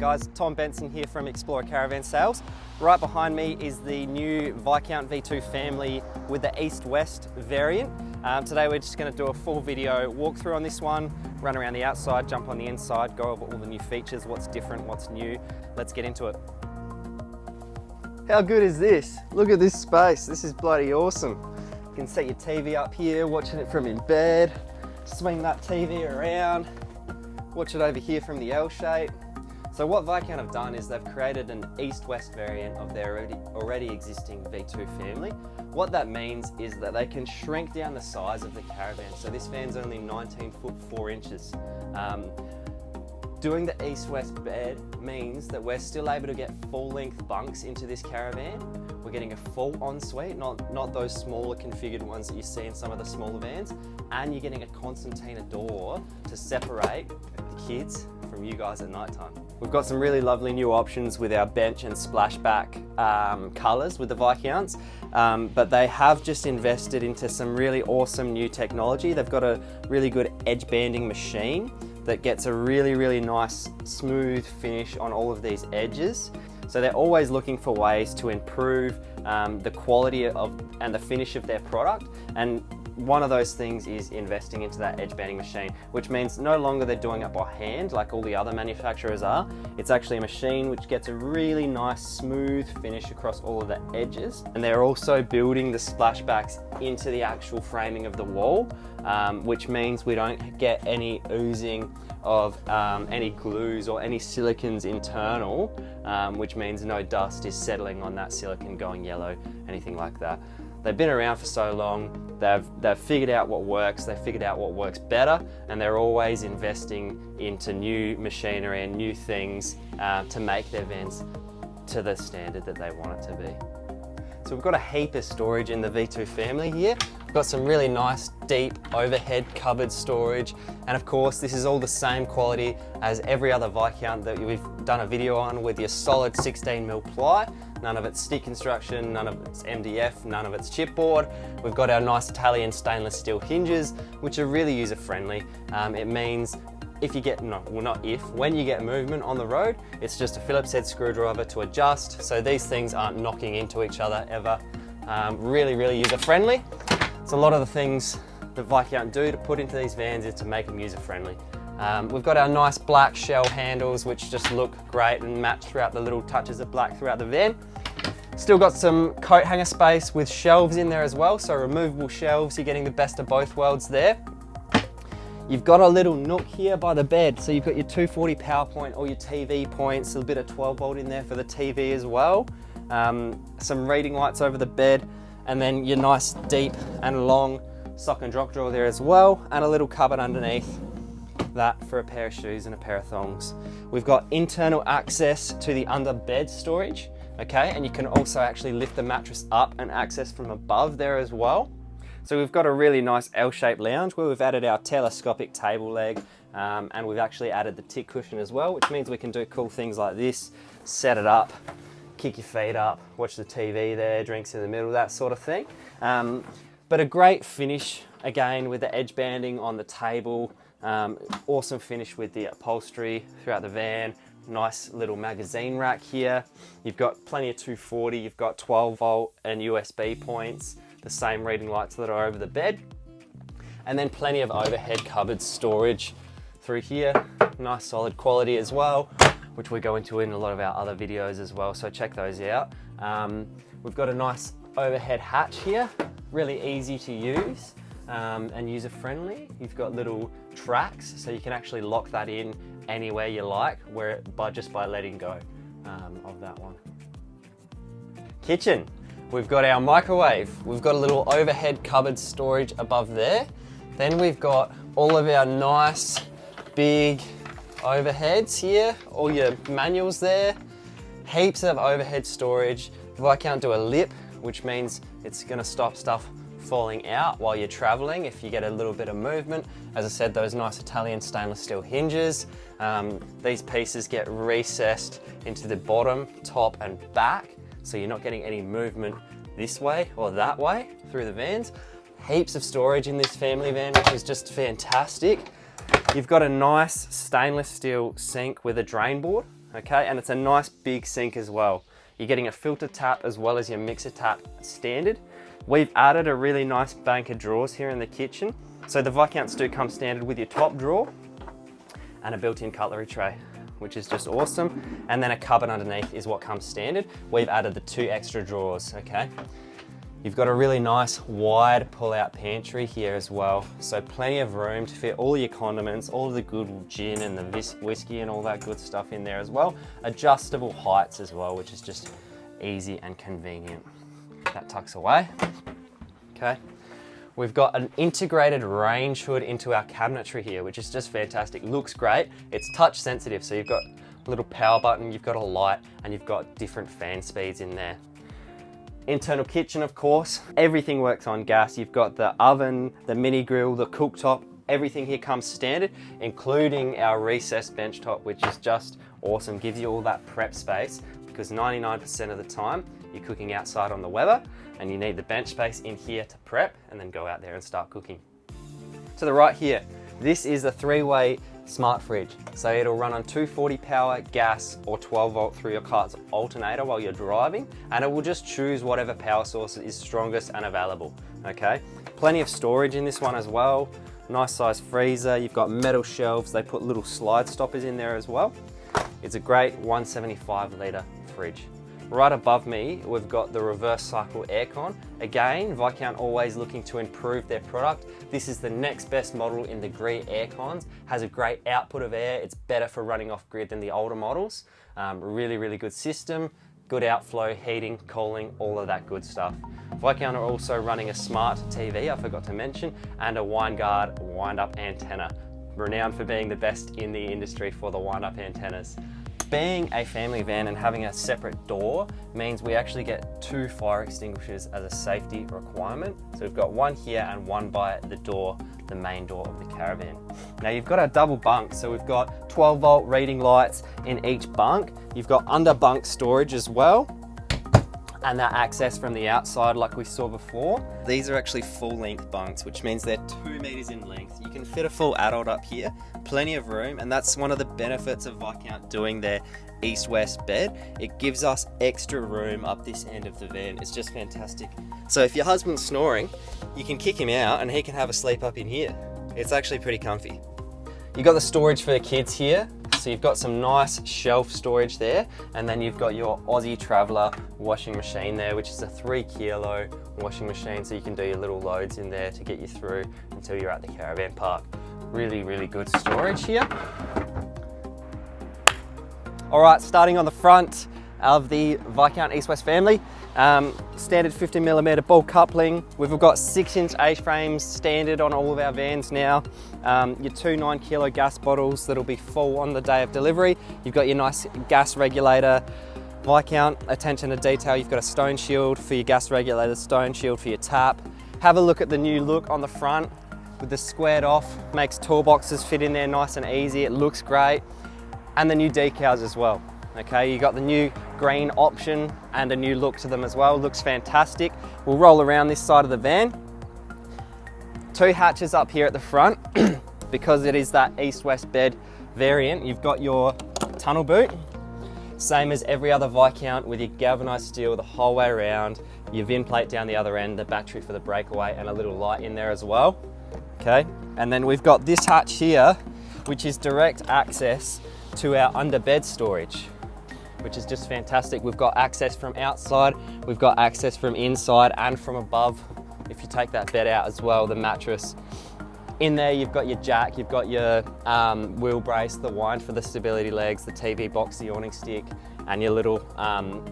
guys, Tom Benson here from Explorer Caravan Sales. Right behind me is the new Viscount V2 family with the East West variant. Today we're just going to do a full video walkthrough on this one, run around the outside, jump on the inside, go over all the new features, what's different, what's new. Let's get into it. How good is this? Look at this space, this is bloody awesome. You can set your TV up here, watching it from in bed, swing that TV around, watch it over here from the L shape. So what Viscount have done is they've created an East-West variant of their already existing V2 family. What that means is that they can shrink down the size of the Caravan. So this van's only 19 foot 4 inches. Doing the East-West bed means that we're still able to get full-length bunks into this Caravan. We're getting a full ensuite, not those smaller configured ones that you see in some of the smaller vans. And you're getting a concertina door to separate the kids from you guys at night time. We've got some really lovely new options with our bench and splashback colours with the Viscounts, but they have just invested into some really awesome new technology. They've got a really good edge banding machine that gets a really nice smooth finish on all of these edges. So they're always looking for ways to improve the quality and the finish of their product, and one of those things is investing into that edge banding machine, which means no longer they're doing it by hand like all the other manufacturers are. It's actually a machine which gets a really nice smooth finish across all of the edges. And they're also building the splashbacks into the actual framing of the wall, which means we don't get any oozing of any glues or any silicons internal, which means no dust is settling on that silicon going yellow, anything like that. They've been around for so long, they've figured out what works, they've figured out what works better, and they're always investing into new machinery and new things to make their vans to the standard that they want it to be. So we've got a heap of storage in the V2 family here. We've got some really nice deep overhead cupboard storage, and of course this is all the same quality as every other Viscount that we've done a video on, with your solid 16mm ply. None of it's stick construction, none of it's MDF, none of it's chipboard. We've got our nice Italian stainless steel hinges, which are really user friendly. It means if you get, when you get movement on the road, it's just a Phillips head screwdriver to adjust. So these things aren't knocking into each other ever. Really user friendly. So a lot of the things that Viscount do to put into these vans is to make them user friendly. We've got our nice black shell handles, which just look great and match throughout the little touches of black throughout the van. Still got some coat hanger space with shelves in there as well, so removable shelves, you're getting the best of both worlds there. You've got a little nook here by the bed, so you've got your 240 power point, all your TV points, a bit of 12 volt in there for the TV as well. Some reading lights over the bed, and then your nice deep and long sock and drop drawer there as well, and a little cupboard underneath that for a pair of shoes and a pair of thongs. We've got internal access to the under bed storage, okay, and you can also actually lift the mattress up and access from above there as well. So we've got a really nice L-shaped lounge where we've added our telescopic table leg, and we've actually added the tick cushion as well, which means we can do cool things like this, set it up, kick your feet up, watch the TV there, drinks in the middle, that sort of thing. But a great finish again with the edge banding on the table. Awesome finish with the upholstery throughout the van. Nice little magazine rack here. You've got plenty of 240, you've got 12 volt and USB points, the same reading lights that are over the bed. And then plenty of overhead cupboard storage through here. Nice solid quality as well, which we go into in a lot of our other videos as well, so check those out. We've got a nice overhead hatch here, really easy to use. And user friendly. You've got little tracks, so you can actually lock that in anywhere you like, just by letting go of that one. Kitchen. We've got our microwave. We've got a little overhead cupboard storage above there. Then we've got all of our nice big overheads here, all your manuals there, heaps of overhead storage. Viscount do a lip, which means it's going to stop stuff falling out while you're traveling if you get a little bit of movement. As I said, those nice Italian stainless steel hinges. These pieces get recessed into the bottom, top and back, so you're not getting any movement this way or that way through the vans. Heaps of storage in this family van, which is just fantastic. You've got a nice stainless steel sink with a drain board okay? And it's a nice big sink as well. You're getting a filter tap as well as your mixer tap standard. We've added a really nice bank of drawers here in the kitchen. So the Viscounts do come standard with your top drawer and a built-in cutlery tray, which is just awesome. And then a cupboard underneath is what comes standard. We've added the 2 extra drawers, okay? You've got a really nice wide pull-out pantry here as well. So plenty of room to fit all your condiments, all of the good gin and the whiskey and all that good stuff in there as well. Adjustable heights as well, which is just easy and convenient. That tucks away, okay? We've got an integrated range hood into our cabinetry here, which is just fantastic. Looks great. It's touch sensitive, so you've got a little power button, you've got a light, and you've got different fan speeds in there. Internal kitchen, of course. Everything works on gas. You've got the oven, the mini grill, the cooktop. Everything here comes standard, including our recessed bench top, which is just awesome. Gives you all that prep space because 99% of the time you're cooking outside on the weather and you need the bench space in here to prep and then go out there and start cooking. To the right here, this is a 3-way smart fridge. So it'll run on 240 power, gas, or 12 volt through your car's alternator while you're driving, and it will just choose whatever power source is strongest and available, okay? Plenty of storage in this one as well. Nice size freezer, you've got metal shelves, they put little slide stoppers in there as well. It's a great 175 litre fridge. Right above me, we've got the reverse cycle aircon. Again, Viscount always looking to improve their product. This is the next best model in the Gree aircons. Has a great output of air. It's better for running off grid than the older models. Really, really good system. Good outflow, heating, cooling, all of that good stuff. Viscount are also running a smart TV, I forgot to mention, and a Wineguard wind-up antenna. Renowned for being the best in the industry for the wind-up antennas. Being a family van and having a separate door means we actually get 2 fire extinguishers as a safety requirement. So we've got one here and one by the door, the main door of the Caravan. Now you've got a double bunk, so we've got 12 volt reading lights in each bunk. You've got under bunk storage as well, and that access from the outside like we saw before. These are actually full length bunks, which means they're 2 meters in length. You can fit a full adult up here, plenty of room, and that's one of the benefits of Viscount doing their east-west bed. It gives us extra room up this end of the van. It's just fantastic. So if your husband's snoring, you can kick him out and he can have a sleep up in here. It's actually pretty comfy. You've got the storage for the kids here. So you've got some nice shelf storage there, and then you've got your Aussie Traveller washing machine there, which is a 3 kilo washing machine, so you can do your little loads in there to get you through until you're at the caravan park. Really, really good storage here. All right, starting on the front of the Viscount East West family, standard 50mm ball coupling. We've got 6-inch A-frames standard on all of our vans now. Your 2 9 kilo gas bottles that'll be full on the day of delivery. You've got your nice gas regulator. Viscount, attention to detail. You've got a stone shield for your gas regulator, stone shield for your tap. Have a look at the new look on the front with the squared off. Makes toolboxes fit in there nice and easy. It looks great. And the new decals as well. Okay, you got the new green option and a new look to them as well. Looks fantastic. We'll roll around this side of the van. 2 hatches up here at the front because it is that east-west bed variant. You've got your tunnel boot, same as every other Viscount, with your galvanized steel the whole way around, your VIN plate down the other end, the battery for the breakaway, and a little light in there as well. Okay, and then we've got this hatch here, which is direct access to our under bed storage, which is just fantastic. We've got access from outside, we've got access from inside and from above. If you take that bed out as well, the mattress. In there you've got your jack, you've got your wheel brace, the wind for the stability legs, the TV box, the awning stick, and your little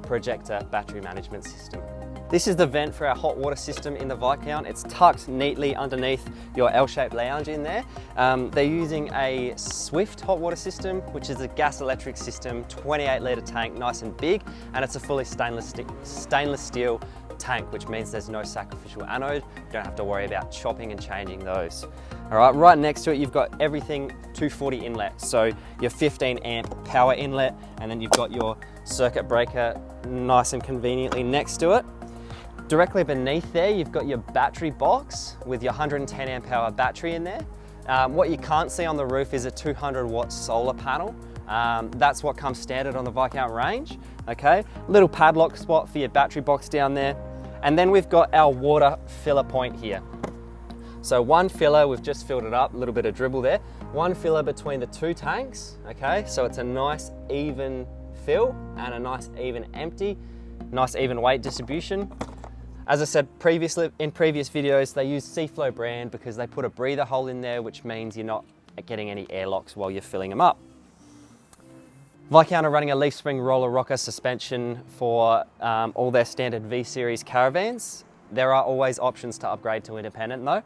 projector battery management system. This is the vent for our hot water system in the Viscount. It's tucked neatly underneath your L-shaped lounge in there. They're using a Swift hot water system, which is a gas electric system, 28 litre tank, nice and big, and it's a fully stainless steel tank, which means there's no sacrificial anode. You don't have to worry about chopping and changing those. All right, right next to it, you've got everything 240 inlet. So your 15 amp power inlet, and then you've got your circuit breaker nice and conveniently next to it. Directly beneath there, you've got your battery box with your 110 amp hour battery in there. What you can't see on the roof is a 200 watt solar panel, That's what comes standard on the Viscount range, okay? Little padlock spot for your battery box down there. And then we've got our water filler point here. So one filler, we've just filled it up, a little bit of dribble there. One filler between the two tanks, okay? So it's a nice even fill and a nice even empty, nice even weight distribution. As I said previously, in previous videos, they use Seaflow brand because they put a breather hole in there, which means you're not getting any airlocks while you're filling them up. Viscount are running a leaf spring roller rocker suspension for all their standard V-Series caravans. There are always options to upgrade to independent though.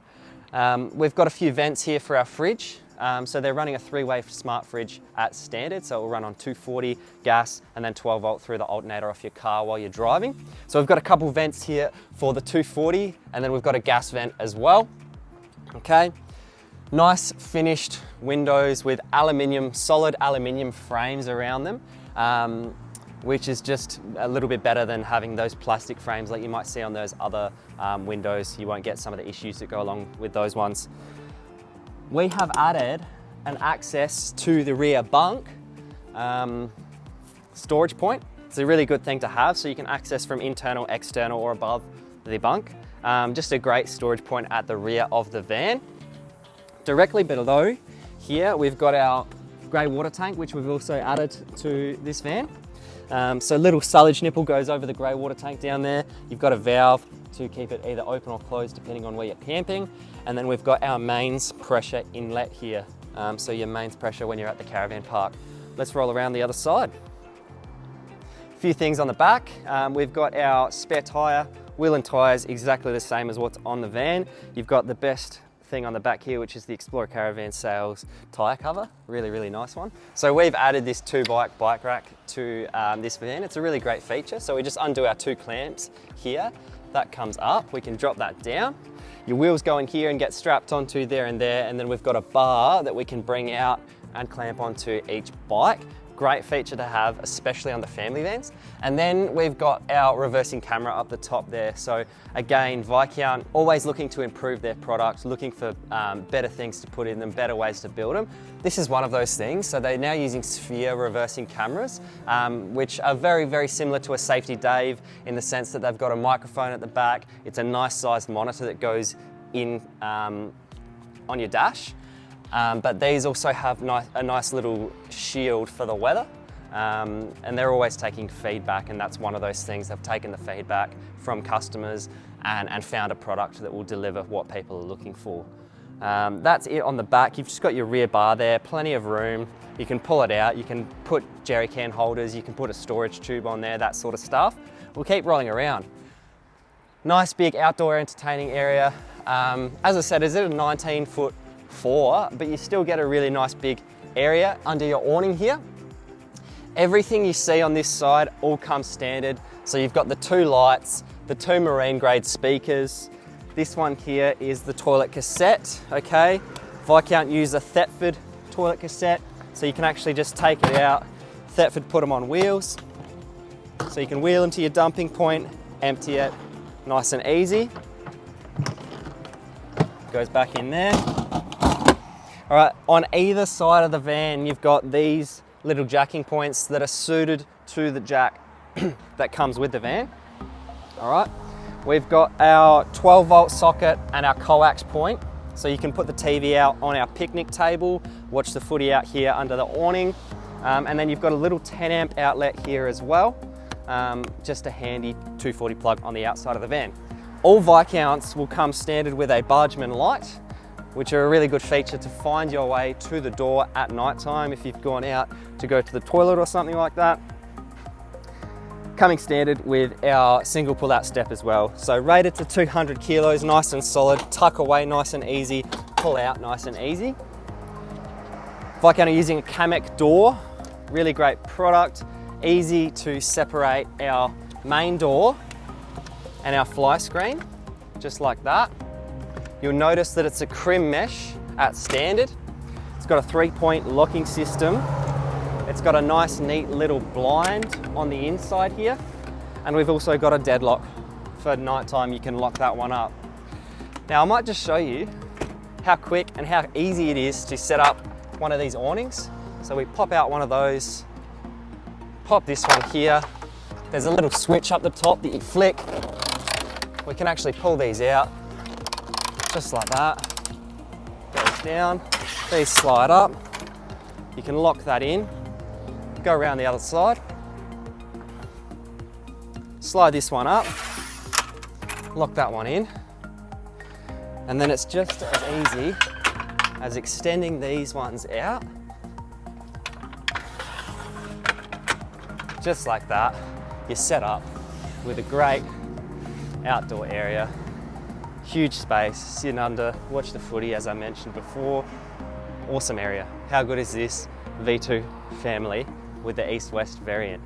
We've got a few vents here for our fridge. So they're running a 3-way smart fridge at standard, so it will run on 240 gas and then 12 volt through the alternator off your car while you're driving. So we've got a couple vents here for the 240 and then we've got a gas vent as well. Okay, nice finished windows with aluminium, solid aluminium frames around them, which is just a little bit better than having those plastic frames like you might see on those other windows. You won't get some of the issues that go along with those ones. We have added an access to the rear bunk storage point. It's a really good thing to have, so you can access from internal, external, or above the bunk. Just a great storage point at the rear of the van. Directly below here, we've got our grey water tank, which we've also added to this van. So little sullage nipple goes over the grey water tank down there. You've got a valve to keep it either open or closed depending on where you're camping. And then we've got our mains pressure inlet here. So your mains pressure when you're at the caravan park. Let's roll around the other side. A few things on the back. We've got our spare tyre, wheel and tyres exactly the same as what's on the van. You've got the best thing on the back here, which is the Explorer Caravan Sales tyre cover. Really, really nice one. So we've added this 2-bike rack to this van. It's a really great feature. So we just undo our 2 clamps here. That comes up, we can drop that down. Your wheels go in here and get strapped onto there, and then we've got a bar that we can bring out and clamp onto each bike. Great feature to have, especially on the family vans. And then we've got our reversing camera up the top there. So again, Viscount always looking to improve their products, looking for better things to put in them, better ways to build them. This is one of those things. So they're now using sphere reversing cameras, which are very, very similar to a Safety Dave in the sense that they've got a microphone at the back. It's a nice sized monitor that goes in on your dash. But these also have a nice little shield for the weather, and they're always taking feedback, and that's one of those things. They've taken the feedback from customers and found a product that will deliver what people are looking for. That's it on the back. You've just got your rear bar there, plenty of room. You can pull it out, you can put jerry can holders, you can put a storage tube on there, that sort of stuff. We'll keep rolling around. Nice big outdoor entertaining area. As I said, is it a 19-foot 4, but you still get a really nice big area under your awning here. Everything you see on this side all comes standard. So you've got the 2 lights, the 2 marine grade speakers. This one here is the toilet cassette, okay? Viscount use a Thetford toilet cassette, so you can actually just take it out. Thetford put them on wheels, so you can wheel them to your dumping point, empty it, nice and easy. Goes back in there. All right, on either side of the van, you've got these little jacking points that are suited to the jack that comes with the van. All right, we've got our 12-volt socket and our coax point. So you can put the TV out on our picnic table, watch the footy out here under the awning. And then you've got a little 10-amp outlet here as well. Just a handy 240 plug on the outside of the van. All Viscounts will come standard with a bargeman light, which are a really good feature to find your way to the door at night time if you've gone out to go to the toilet or something like that. Coming standard with our single pull-out step as well. So rated to 200 kilos, nice and solid, tuck away nice and easy, pull out nice and easy. Viscount are using a Kamek door, really great product, easy to separate our main door and our fly screen, just like that. You'll notice that it's a crim mesh at standard. It's got a 3-point locking system. It's got a nice neat little blind on the inside here. And we've also got a deadlock. For nighttime, you can lock that one up. Now I might just show you how quick and how easy it is to set up one of these awnings. So we pop out one of those, pop this one here. There's a little switch up the top that you flick. We can actually pull these out, just like that. Goes down, these slide up. You can lock that in, go around the other side. Slide this one up, lock that one in. And then it's just as easy as extending these ones out. Just like that, you're set up with a great outdoor area. Huge space, sitting under, watch the footy as I mentioned before. Awesome area. How good is this V2 family with the East-West variant?